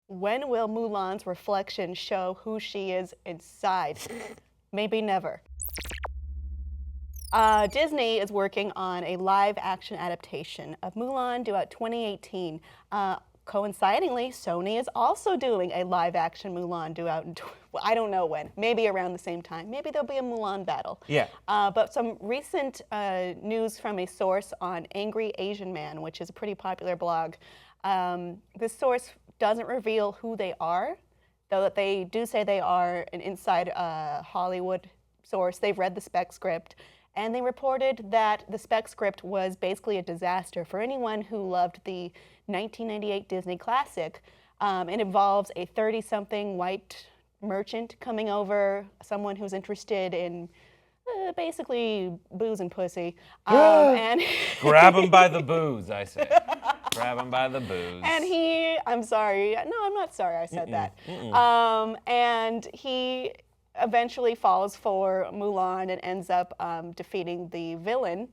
When will Mulan's reflection show who she is inside? Maybe never. Disney is working on a live-action adaptation of Mulan due out 2018. Coincidingly, Sony is also doing a live-action Mulan due out in, I don't know when, maybe around the same time. Maybe there'll be a Mulan battle. Yeah. But some recent news from a source on Angry Asian Man, which is a pretty popular blog. This source doesn't reveal who they are, though that they do say they are an inside Hollywood source. They've read the spec script. And they reported that the spec script was basically a disaster for anyone who loved the 1998 Disney classic. It involves a 30-something white merchant coming over, someone who's interested in basically booze and pussy. And Grab him by the booze, I say. Grab him by the booze. And I'm sorry. No, I'm not sorry I said that. And he eventually falls for Mulan and ends up defeating the villain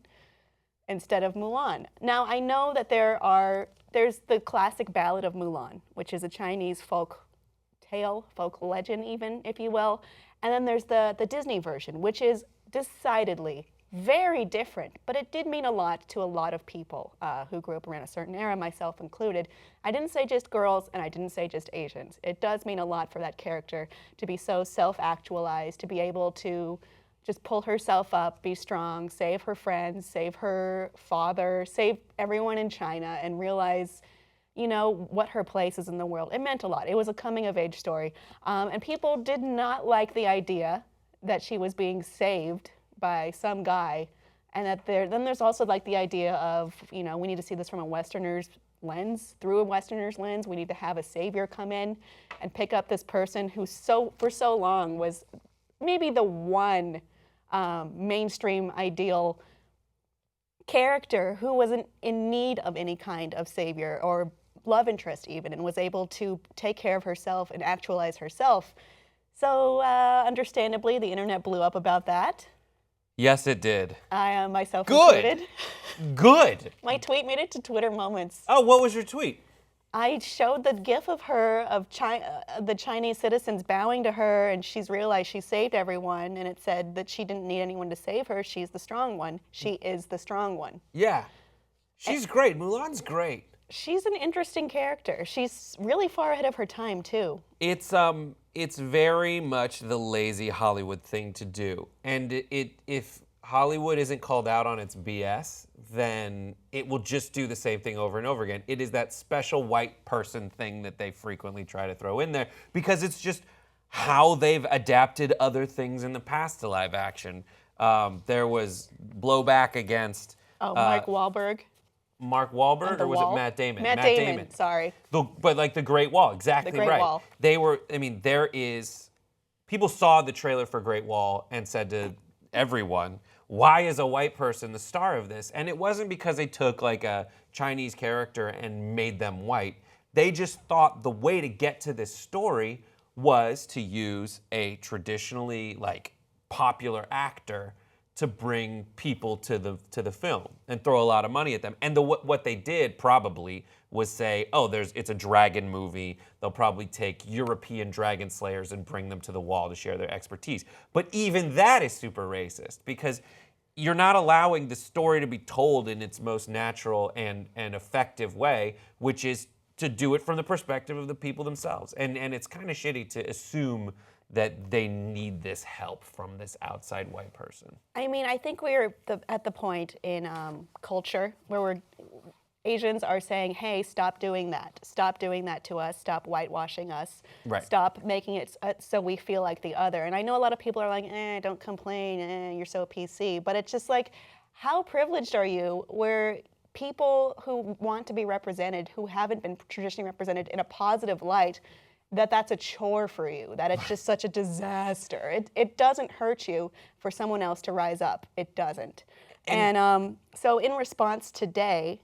instead of Mulan. Now, I know that there's the classic Ballad of Mulan, which is a Chinese folk tale, folk legend even, if you will. And then there's the Disney version, which is decidedly very different, but it did mean a lot to a lot of people who grew up around a certain era, myself included. I didn't say just girls, and I didn't say just Asians. It does mean a lot for that character to be so self-actualized, to be able to just pull herself up, be strong, save her friends, save her father, save everyone in China, and realize, you know, what her place is in the world. It meant a lot. It was a coming-of-age story. And people did not like the idea that she was being saved by some guy, and that then there's also like the idea of, you know, we need to see this from a Westerner's lens, through a Westerner's lens. We need to have a savior come in and pick up this person who for so long was maybe the one mainstream ideal character who wasn't in need of any kind of savior or love interest even, and was able to take care of herself and actualize herself. So understandably, the internet blew up about that. Yes, it did. I myself Good. included. Good. My tweet made it to Twitter Moments. Oh, what was your tweet? I showed the gif of her, of the Chinese citizens bowing to her, and she's realized she saved everyone, and it said that she didn't need anyone to save her. She's the strong one. She is the strong one. Yeah. She's great. Mulan's great. She's an interesting character. She's really far ahead of her time, too. It's very much the lazy Hollywood thing to do. And if Hollywood isn't called out on its BS, then it will just do the same thing over and over again. It is that special white person thing that they frequently try to throw in there because it's just how they've adapted other things in the past to live action. There was blowback against... Mark Wahlberg. Mark Wahlberg, or was it Matt Damon? Matt Damon, sorry. But like the Great Wall, exactly the Great right. Wall. People saw the trailer for Great Wall and said to everyone, why is a white person the star of this? And it wasn't because they took like a Chinese character and made them white. They just thought the way to get to this story was to use a traditionally like popular actor to bring people to the film and throw a lot of money at them. And what they did probably was say, it's a dragon movie. They'll probably take European dragon slayers and bring them to the wall to share their expertise. But even that is super racist because you're not allowing the story to be told in its most natural and effective way, which is to do it from the perspective of the people themselves. And it's kind of shitty to assume that they need this help from this outside white person. I mean, I think we're at the point in culture where Asians are saying, hey, stop doing that. Stop doing that to us. Stop whitewashing us. Right. Stop making it so we feel like the other. And I know a lot of people are like, don't complain. You're so PC. But it's just like, how privileged are you where people who want to be represented, who haven't been traditionally represented in a positive light, that's a chore for you, that it's just such a disaster. It doesn't hurt you for someone else to rise up. It doesn't. And so in response today,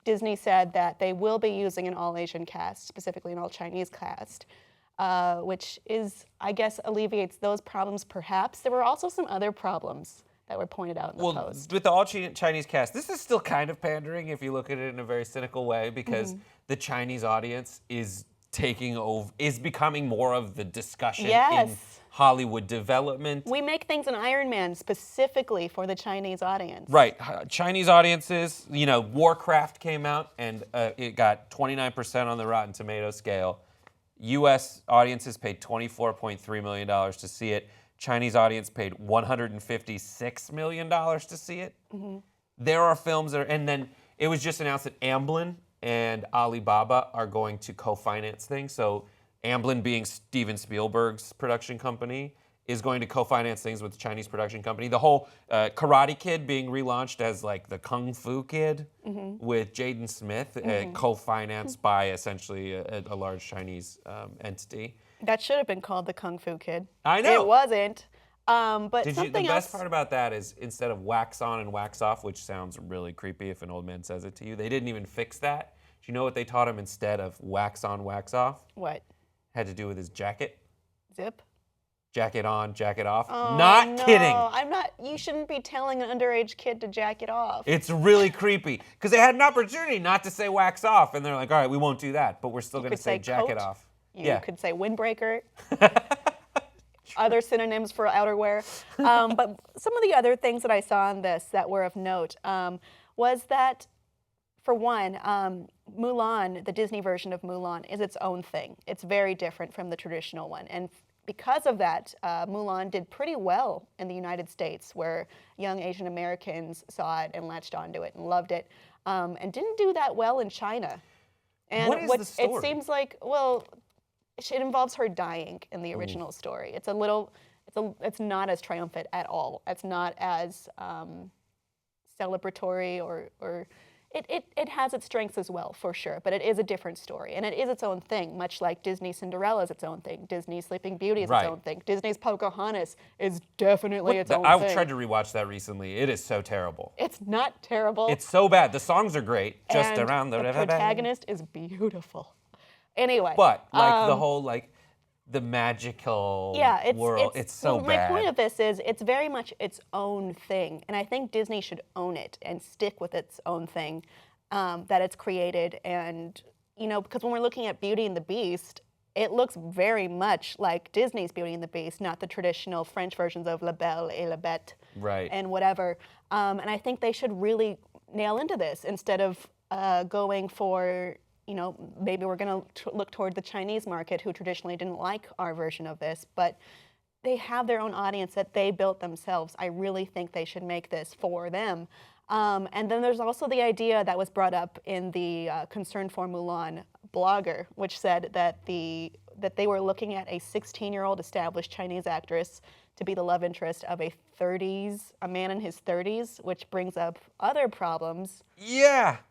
Disney said that they will be using an all-Asian cast, specifically an all-Chinese cast, which is, I guess, alleviates those problems perhaps. There were also some other problems that were pointed out in the post. With the all-Chinese cast, this is still kind of pandering if you look at it in a very cynical way because the Chinese audience is taking over, is becoming more of the discussion in Yes. Hollywood development. We make things in Iron Man specifically for the Chinese audience. Right. Chinese audiences, Warcraft came out and it got 29% on the Rotten Tomatoes scale. U.S. audiences paid $24.3 million to see it. Chinese audience paid $156 million to see it. Mm-hmm. There are films that are, and then it was just announced that Amblin and Alibaba are going to co-finance things. So Amblin, being Steven Spielberg's production company, is going to co-finance things with the Chinese production company. The whole Karate Kid being relaunched as like the Kung Fu Kid with Jaden Smith, co-financed by essentially a large Chinese entity. That should have been called the Kung Fu Kid. I know. It wasn't. But The best part about that is instead of wax on and wax off, which sounds really creepy if an old man says it to you, they didn't even fix that. Do you know what they taught him instead of wax on, wax off? What? Had to do with his jacket. Zip? Jacket on, jacket off. Oh, Not kidding. I'm not. You shouldn't be telling an underage kid to jack it off. It's really creepy because they had an opportunity not to say wax off, and they're like, all right, we won't do that, but we're still going to say jacket off. You could say windbreaker. Other synonyms for outerwear. But some of the other things that I saw in this that were of note was that, for one, Mulan, the Disney version of Mulan, is its own thing. It's very different from the traditional one. And because of that, Mulan did pretty well in the United States, where young Asian Americans saw it and latched onto it and loved it, and didn't do that well in China. And what is the story? It seems like, well, it involves her dying in the original story. It's it's not as triumphant at all. It's not as celebratory or it has its strengths as well, for sure, but it is a different story, and it is its own thing, much like Disney's Cinderella is its own thing, Disney's Sleeping Beauty is its own thing, Disney's Pocahontas is definitely its own thing. I've tried to rewatch that recently. It is so terrible. It's not terrible. It's so bad. The songs are great. Just and around the river. The protagonist is beautiful. Anyway. But the whole the magical world, it's so bad. My point of this is it's very much its own thing, and I think Disney should own it and stick with its own thing that it's created. And because when we're looking at Beauty and the Beast, it looks very much like Disney's Beauty and the Beast, not the traditional French versions of La Belle et la Bête and whatever. And I think they should really nail into this instead of going for, maybe we're going to look toward the Chinese market, who traditionally didn't like our version of this, but they have their own audience that they built themselves. I really think they should make this for them. And then there's also the idea that was brought up in the Concern for Mulan blogger, which said that they were looking at a 16-year-old established Chinese actress to be the love interest of a man in his 30s, which brings up other problems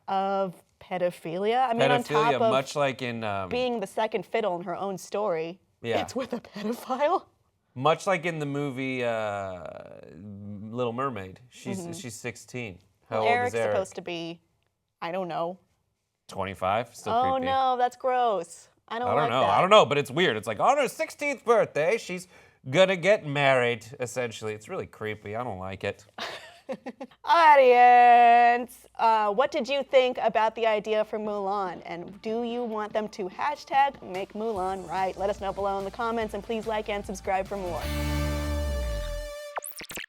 of pedophilia. I mean, on top of much like in being the second fiddle in her own story, it's with a pedophile. Much like in the movie Little Mermaid, she's 16. How old Eric's is Eric? Supposed to be, I don't know. 25. Still Oh creepy. no, that's gross. I don't like know. that. I don't know, but it's weird. It's like on her 16th birthday, she's gonna get married. Essentially, it's really creepy. I don't like it. Audience, what did you think about the idea for Mulan? And do you want them to #make Mulan right? Let us know below in the comments, and please like and subscribe for more.